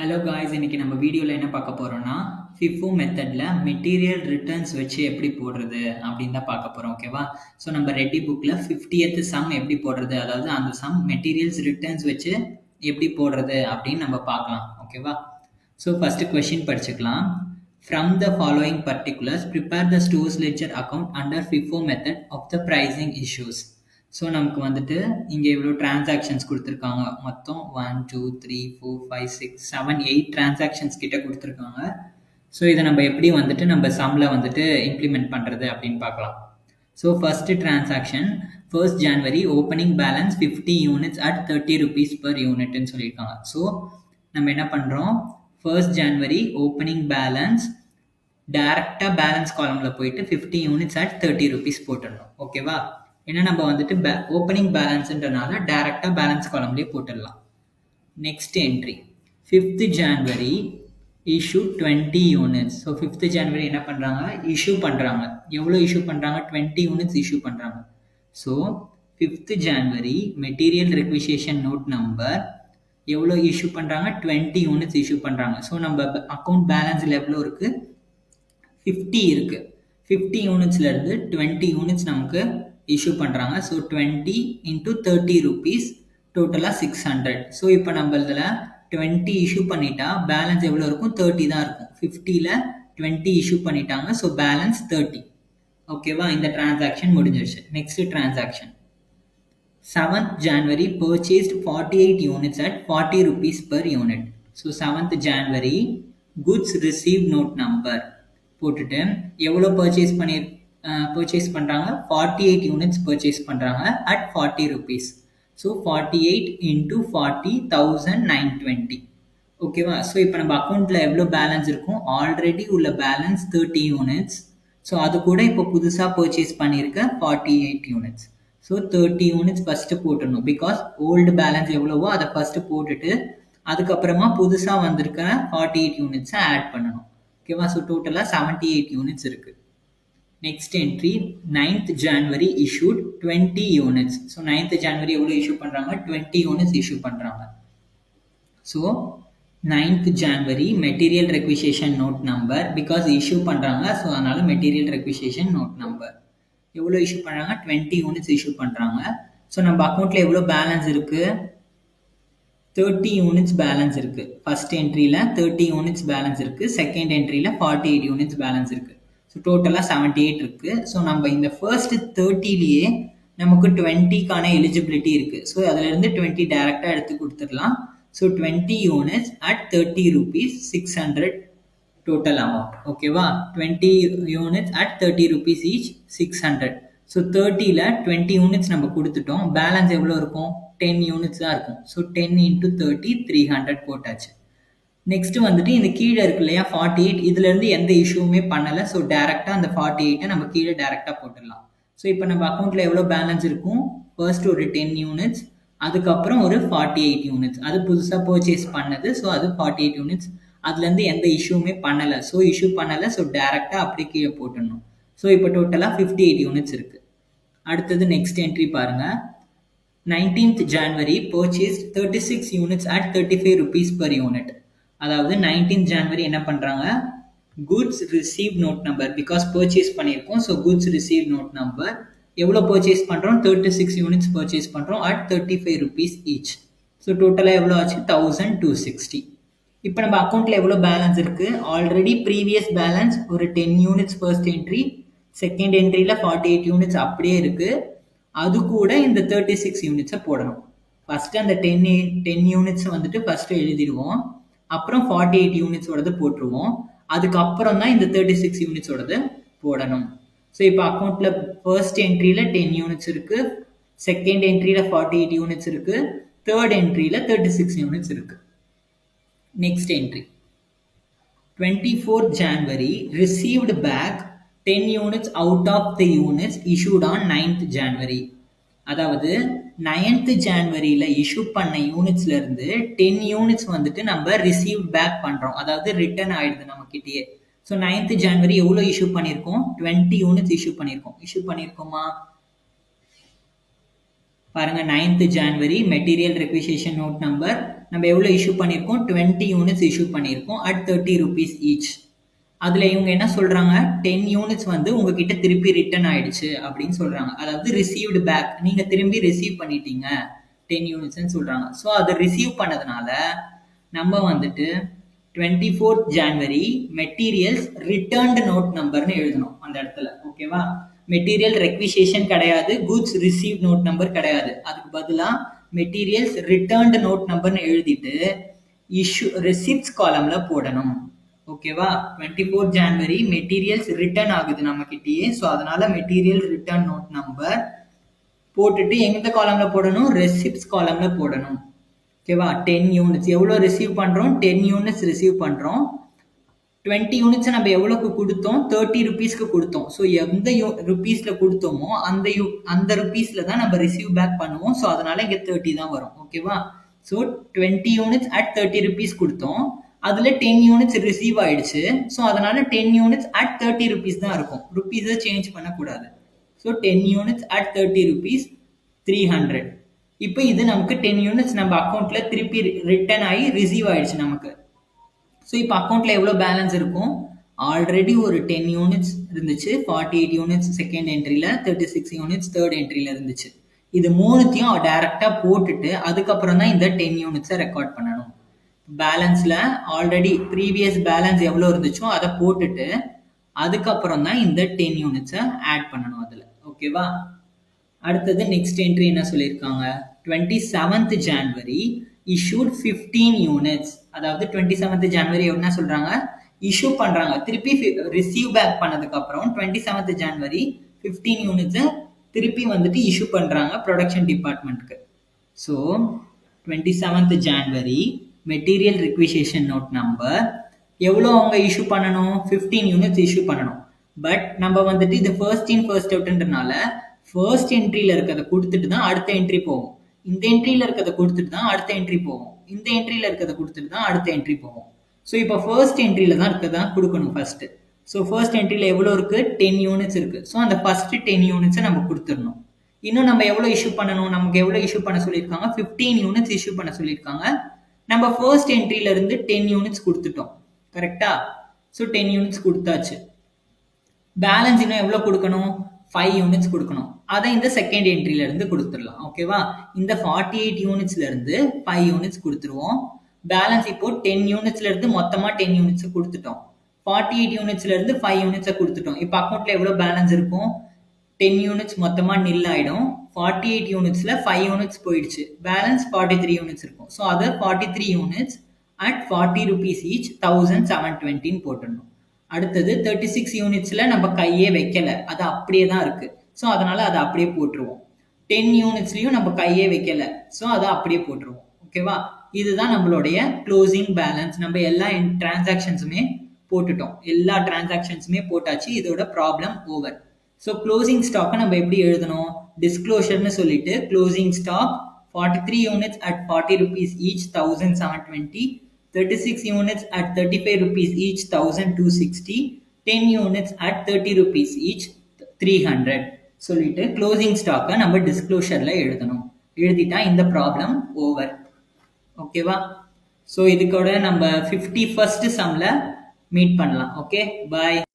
Hello guys, இன்னைக்கு நம்ம வீடியோவில் என்ன பார்க்க போகிறோம்னா FIFO மெத்தடில் மெட்டீரியல் ரிட்டர்ன்ஸ் வச்சு எப்படி போடுறது அப்படின்னு தான் பார்க்க போகிறோம். ஓகேவா? ஸோ நம்ம ரெட்டி புக்கில் 50th சம் எப்படி போடுறது, அதாவது அந்த சம் மெட்டீரியல்ஸ் ரிட்டர்ன்ஸ் வச்சு எப்படி போடுறது அப்படின்னு நம்ம பார்க்கலாம். ஓகேவா? ஸோ ஃபஸ்ட்டு கொஷின் படிச்சுக்கலாம். From the following particulars, prepare the stores ledger account under FIFO method of the pricing issues. So நமக்கு வந்துட்டு இங்கே இவ்வளோ டிரான்சாக்ஷன்ஸ் கொடுத்துருக்காங்க. மொத்தம் 1 2 3 4 5 6 7 8 டிரான்சாக்ஷன்ஸ் கிட்ட கொடுத்துருக்காங்க. ஸோ இதை நம்ம எப்படி வந்துட்டு நம்ம சம்மில் வந்துட்டு இம்ப்ளிமெண்ட் பண்ணுறது அப்படின்னு பார்க்கலாம். So first transaction 1st January opening balance 50 units at 30 rupees per unitன்னு சொல்லியிருக்காங்க. ஸோ நம்ம என்ன பண்ணுறோம், 1st January ஓப்பனிங் பேலன்ஸ் டைரெக்டாக பேலன்ஸ் காலமில் போயிட்டு 50 units at 30 rupees போட்டுடணும். ஓகேவா? ஏன்னா நம்ம வந்துட்டு ஓப்பனிங் பேலன்ஸ்ன்றனால டைரெக்டாக பேலன்ஸ் காலம்லேயே போட்டுடலாம். Next entry 5th January issue 20 units. So 5th January என்ன பண்ணுறாங்க, இஷ்யூ பண்ணுறாங்க. எவ்வளோ இஷ்யூ பண்ணுறாங்க, 20 units இஷ்யூ பண்ணுறாங்க. So 5th January material requisition note number எவ்வளோ இஷ்யூ பண்ணுறாங்க, 20 units இஷ்யூ பண்ணுறாங்க. ஸோ நம்ம அக்கௌண்ட் பேலன்ஸில் எவ்வளோ இருக்குது, 50 இருக்குது. 50 unitsலேருந்து 20 units நமக்கு இஷ்யூ பண்ணுறாங்க. ஸோ 20 into 30 rupees டோட்டலாக 600. ஸோ இப்போ நம்ம இதில் 20 இஷ்யூ பண்ணிட்டா பேலன்ஸ் எவ்வளோ இருக்கும், 30 தான் இருக்கும். 50ல் 20 இஷ்யூ பண்ணிட்டாங்க. So balance 30. ஓகேவா? இந்த டிரான்சாக்ஷன் முடிஞ்சிருச்சு. Next transaction 7th January purchased 48 units at 40 rupees per unit. So 7th January goods received note number போட்டுட்டு எவ்வளோ பர்ச்சேஸ் பண்ணுறாங்க, 48 units பர்ச்சேஸ் பண்ணுறாங்க at 40 rupees. So 48 into 40 1920. ஓகேவா? ஸோ இப்போ நம்ம அக்கௌண்ட்டில் எவ்வளோ பேலன்ஸ் இருக்கும், ஆல்ரெடி உள்ள பேலன்ஸ் 30 units. ஸோ அது கூட இப்போ புதுசாக பர்ச்சேஸ் பண்ணியிருக்க 48 units. ஸோ 30 units ஃபஸ்ட்டு போட்டுடணும். பிகாஸ் ஓல்டு பேலன்ஸ் எவ்வளவோ அதை ஃபஸ்ட்டு போட்டுட்டு அதுக்கப்புறமா புதுசாக வந்திருக்க 48 unitsஸை ஆட் பண்ணணும். ஓகேவா? ஸோ டோட்டலாக 78 units இருக்குது. Next entry 9th January issued 20 units. So 9th January எவ்வளோ இஷ்யூ பண்ணுறாங்க, 20 units இஷ்யூ பண்ணுறாங்க. So 9th January material requisition note number, because issue பண்ணுறாங்க ஸோ அதனால மெட்டீரியல் ரெக்விசிஷன் நோட் நம்பர் எவ்வளோ இஷ்யூ பண்ணுறாங்க, 20 units இஷ்யூ பண்ணுறாங்க. ஸோ நம்ம அக்கௌண்ட்டில் எவ்வளோ பேலன்ஸ் இருக்குது, 30 units பேலன்ஸ் இருக்குது. ஃபர்ஸ்ட் என்ட்ரியில் 30 units பேலன்ஸ் இருக்குது. செகண்ட் என்ட்ரியில் 48 units பேலன்ஸ் இருக்குது. ஸோ டோட்டலாக 78 இருக்குது. ஸோ நம்ம இந்த ஃபர்ஸ்ட் 30லேயே நமக்கு 20க்கான எலிஜிபிலிட்டி இருக்குது. ஸோ அதிலிருந்து 20 டைரெக்டாக எடுத்து கொடுத்துடலாம். So 20 units at 30 rupees 600 total amount. ஓகேவா? 20 units at 30 rupees each 600. So 30ல் 20 units நம்ம கொடுத்துட்டோம். பேலன்ஸ் எவ்வளோ இருக்கும், 10 units தான் இருக்கும். ஸோ 10 into 30 300 போட்டாச்சு. நெக்ஸ்ட் வந்துட்டு இந்த கீழே இருக்கு இல்லையா 48, இதுலேருந்து எந்த இஷ்யூவுமே பண்ணலை. ஸோ டேரெக்டாக அந்த 48 நம்ம கீழே டேரெக்டாக போட்டுடலாம். ஸோ இப்போ நம்ம அக்கௌண்ட்டில் எவ்வளோ பேலன்ஸ் இருக்கும், ஃபர்ஸ்ட் ஒரு 10 units, அதுக்கப்புறம் ஒரு 48 units, அது புதுசாக பர்ச்சேஸ் பண்ணது. ஸோ அது 48 units, அதுலேருந்து எந்த இஷ்யூவுமே பண்ணலை. ஸோ இஷ்யூ பண்ணலை. ஸோ டேரெக்டாக அப்படியே கீழே போட்டுடணும். ஸோ இப்போ டோட்டலாக 58 units இருக்குது. அடுத்தது நெக்ஸ்ட் என்ட்ரி பாருங்கள். 19th January purchased 36 units at 35 rupees per unit. அதாவது 19th January என்ன பண்ணுறாங்க, goods received note number, because purchase பண்ணியிருக்கோம். So goods received note number எவ்வளோ பர்ச்சேஸ் பண்ணுறோம், 36 units பர்ச்சேஸ் பண்ணுறோம் at 35 rupees each. ஸோ டோட்டலாக எவ்வளோ ஆச்சு, 1260. இப்போ நம்ம அக்கௌண்ட்டில் எவ்வளோ பேலன்ஸ் இருக்குது, ஆல்ரெடி ப்ரீவியஸ் பேலன்ஸ் ஒரு 10 units ஃபர்ஸ்ட் என்ட்ரி, செகண்ட் என்ட்ரியில் 48 units அப்படியே இருக்குது. அது கூட இந்த 36 unitsஸை போடணும். ஃபஸ்ட்டு அந்த 10 units வந்துட்டு ஃபஸ்ட்டு எழுதிடுவோம். அப்புறம் 48 unitsோடது போட்டுருவோம். அதுக்கப்புறம் தான் இந்த 36 unitsோடது போடணும். ஸோ இப்போ அக்கௌண்ட்டில் ஃபர்ஸ்ட் என்ட்ரியில் 10 units இருக்குது, செகண்ட் என்ட்ரியில் 48 units இருக்குது, தேர்ட் என்ட்ரியில் 36 units இருக்குது. Next entry 24th January received back 10 units out of the units issued on 9th January. அதாவது 9th Januaryல இஷ்யூ பண்ண யூனிட்ஸ்லேருந்து 10 units வந்துட்டு நம்ம ரிசீவ் பேக் பண்ணுறோம். அதாவது ரிட்டர்ன் ஆயிடுது நம்ம கிட்டேயே. ஸோ 9th January எவ்வளோ இஷ்யூ பண்ணியிருக்கோம், 20 units இஷ்யூ பண்ணியிருக்கோமா, பாருங்க 9th January material requisition note number நம்ம எவ்வளோ இஷ்யூ பண்ணியிருக்கோம் 20 யூனிட்ஸ் இஷ்யூ பண்ணியிருக்கோம் at 30 rupees each. அதில் இவங்க என்ன சொல்கிறாங்க 10 யூனிட்ஸ் வந்து உங்ககிட்ட திருப்பி ரிட்டர்ன் ஆயிடுச்சு அப்படின்னு சொல்கிறாங்க. அதாவது ரிசீவ்டு பேக், நீங்கள் திரும்பி ரிசீவ் பண்ணிட்டீங்க 10 யூனிட்ஸ்ன்னு சொல்கிறாங்க. ஸோ அதை ரிசீவ் பண்ணதுனால நம்ம வந்துட்டு 24th January materials returned note நம்பர்னு எழுதணும் அந்த இடத்துல. ஓகேவா, மெட்டீரியல் ரெக்விசிஷன் கிடையாது, குட்ஸ் ரிசீவ் நோட் நம்பர் கிடையாது. அதுக்கு பதிலாக மெட்டீரியல்ஸ் ரிட்டர்ன்டு நோட் நம்பர்னு எழுதிட்டு இஷ்யூ ரெசிப்ட்ஸ் காலம்ல போடணும். ஓகேவா, 24th January மெட்டீரியல்ஸ் ரிட்டர்ன் ஆகுது நம்ம கிட்டேயே. ஸோ அதனால மெட்டீரியல் ரிட்டர்ன் நோட் நம்பர் போட்டுட்டு எந்த காலம்ல போடணும், ரெசிப்ட்ஸ் காலம்ல போடணும். ஓகேவா, 10 யூனிட்ஸ் எவ்வளோ ரிசீவ் பண்ணுறோம், 10 யூனிட்ஸ் ரிசீவ் பண்ணுறோம். 20 யூனிட்ஸ் நம்ம எவ்வளோக்கு கொடுத்தோம், 30 rupeesக்கு கொடுத்தோம். ஸோ எந்த ருபீஸில் கொடுத்தோமோ அந்த ருபீஸில் தான் நம்ம ரிசீவ் பேக் பண்ணுவோம். ஸோ அதனால இங்கே 30 தான் வரும். ஓகேவா, ஸோ 20 யூனிட்ஸ் at 30 rupees கொடுத்தோம், அதில் 10 யூனிட்ஸ் ரிசீவ் ஆயிடுச்சு. ஸோ அதனால 10 யூனிட்ஸ் at 30 rupees தான் இருக்கும், ருபீஸை சேஞ்ச் பண்ணக்கூடாது. So 10 units at 30 rupees 300. இப்போ இது நமக்கு 10 யூனிட்ஸ் நம்ம அக்கௌண்ட்ல திருப்பி ரிட்டர்ன் ஆகி ரிசீவ் ஆயிடுச்சு நமக்கு. ஸோ இப்போ அக்கௌண்ட்ல எவ்வளோ பேலன்ஸ் இருக்கும், ஆல்ரெடி ஒரு 10 யூனிட்ஸ் இருந்துச்சு, 48 யூனிட்ஸ் செகண்ட் என்ட்ரியில், 36 யூனிட்ஸ் தேர்ட் என்ட்ரியில் இருந்துச்சு. இது மூணுத்தையும் டைரக்டாக போட்டுட்டு அதுக்கப்புறம் தான் இந்த 10 யூனிட்ஸை ரெக்கார்ட் பண்ணணும். பேலன்ஸில் ஆல்ரெடி ப்ரீவியஸ் பேலன்ஸ் எவ்வளோ இருந்துச்சோ அதை போட்டுட்டு அதுக்கப்புறம் தான் இந்த 10 யூனிட்ஸை ஆட் பண்ணணும் அதில். ஓகேவா, அடுத்தது நெக்ஸ்ட் என்ட்ரி என்ன சொல்லியிருக்காங்க, 27th January issued 15 யூனிட்ஸ். அதாவது 27th January என்ன சொல்றாங்க, இஷ்யூ பண்றாங்க, திருப்பி ரிசீவ் பேக் பண்ணதுக்கு அப்புறம் 27th January 15 யூனிட்ஸ் திருப்பி வந்துட்டு இஷ்யூ பண்றாங்க ப்ரொடக்ஷன் டிபார்ட்மெண்ட்க்கு. So 27th January material requisition note number எவ்வளோ அவங்க இஷ்யூ பண்ணணும், 15 யூனிட்ஸ் இஷ்யூ பண்ணணும். பட் நம்ம வந்துட்டு இது ஃபர்ஸ்ட் இன் ஃபர்ஸ்ட் அவுட்ன்றனால ஃபர்ஸ்ட் என்ட்ரியில் இருக்கிறத கொடுத்துட்டு தான் அடுத்த என்ட்ரி போகும், இந்த என்ட்ரியில் இருக்கிறத கொடுத்துட்டு தான் அடுத்த என்ட்ரி போகும், இந்த என்ட்ரியில் இருக்கிறத கொடுத்துட்டு தான் அடுத்த என்ட்ரி போகும். ஸோ இப்போ ஃபர்ஸ்ட் என்ட்ரியில் தான் இருக்கிறதா கொடுக்கணும் ஃபர்ஸ்ட். ஸோ ஃபர்ஸ்ட் என்ட்ரியில் எவ்வளோ இருக்கு, 10 யூனிட்ஸ் இருக்கு. ஸோ அந்த ஃபர்ஸ்ட் 10 யூனிட்ஸை நம்ம கொடுத்துடணும். இன்னும் நம்ம எவ்வளோ இஷ்யூ பண்ணணும், நமக்கு எவ்வளோ இஷ்யூ பண்ண சொல்லியிருக்காங்க, 15 யூனிட்ஸ் இஷ்யூ பண்ண சொல்லியிருக்காங்க. நம்ம ஃபர்ஸ்ட் என்ட்ரியில இருந்து 10 யூனிட்ஸ் கொடுத்துட்டோம், கரெக்டா. ஸோ 10 யூனிட்ஸ் கொடுத்தாச்சு. பேலன்ஸ் இன்னும் எவ்வளோ கொடுக்கணும், 5 யூனிட்ஸ் கொடுக்கணும். அதை இந்த செகண்ட் என்ட்ரில இருந்து கொடுத்துடலாம். ஓகேவா, இந்த 48 யூனிட்ஸ்ல இருந்து 5 யூனிட்ஸ் கொடுத்துருவோம். பேலன்ஸ் இப்போ 10 யூனிட்ஸ்ல இருந்து மொத்தமா 10 யூனிட்ஸ் கொடுத்துட்டோம், 48 யூனிட்ஸ்ல இருந்து 5 யூனிட்ஸை கொடுத்துட்டோம். இப்போ அக்கௌண்ட்ல எவ்வளவு பேலன்ஸ் இருக்கும், 10 யூனிட்ஸ் மொத்தமா நில் ஆயிடும், 48 யூனிட்ஸ்ல 5 யூனிட்ஸ் போயிடுச்சு, பேலன்ஸ் 43 யூனிட்ஸ் இருக்கும். ஸோ அதை 43 யூனிட்ஸ் at 40 rupees each 1720 போட்டுடணும். அடுத்தது 36 யூனிட்ஸ்ல நம்ம கையே வைக்கல, அது அப்படியே தான் இருக்கு. ஸோ அதனால அதை அப்படியே போட்டுருவோம். 10 யூனிட்ஸ்லயும் நம்ம கையே வைக்கல, ஸோ அதை அப்படியே போட்டுருவோம். ஓகேவா, இதுதான் நம்மளுடைய க்ளோசிங் பேலன்ஸ். நம்ம எல்லா டிரான்சாக்ஷன்ஸுமே போட்டுட்டோம், எல்லா டிரான்சாக்ஷன்ஸுமே போட்டாச்சு, இதோட ப்ராப்ளம் ஓவர். ஸோ க்ளோசிங் ஸ்டாக்கை நம்ம எப்படி எழுதணும், டிஸ்க்ளோஷர்னு சொல்லிட்டு closing stock 43 units at 40 rupees each 1720, 36 units at 35 rupees each 1260, 10 units at 30 rupees each 300 சொல்லிட்டு க்ளோசிங் ஸ்டாக்கை நம்ம டிஸ்க்ளோஷர்ல எழுதணும். எழுதிட்டா இந்த ப்ராப்ளம் ஓவர். ஓகேவா, ஸோ இதுக்கூட நம்ம 51st சம்ல மீட் பண்ணலாம். ஓகே, பாய்.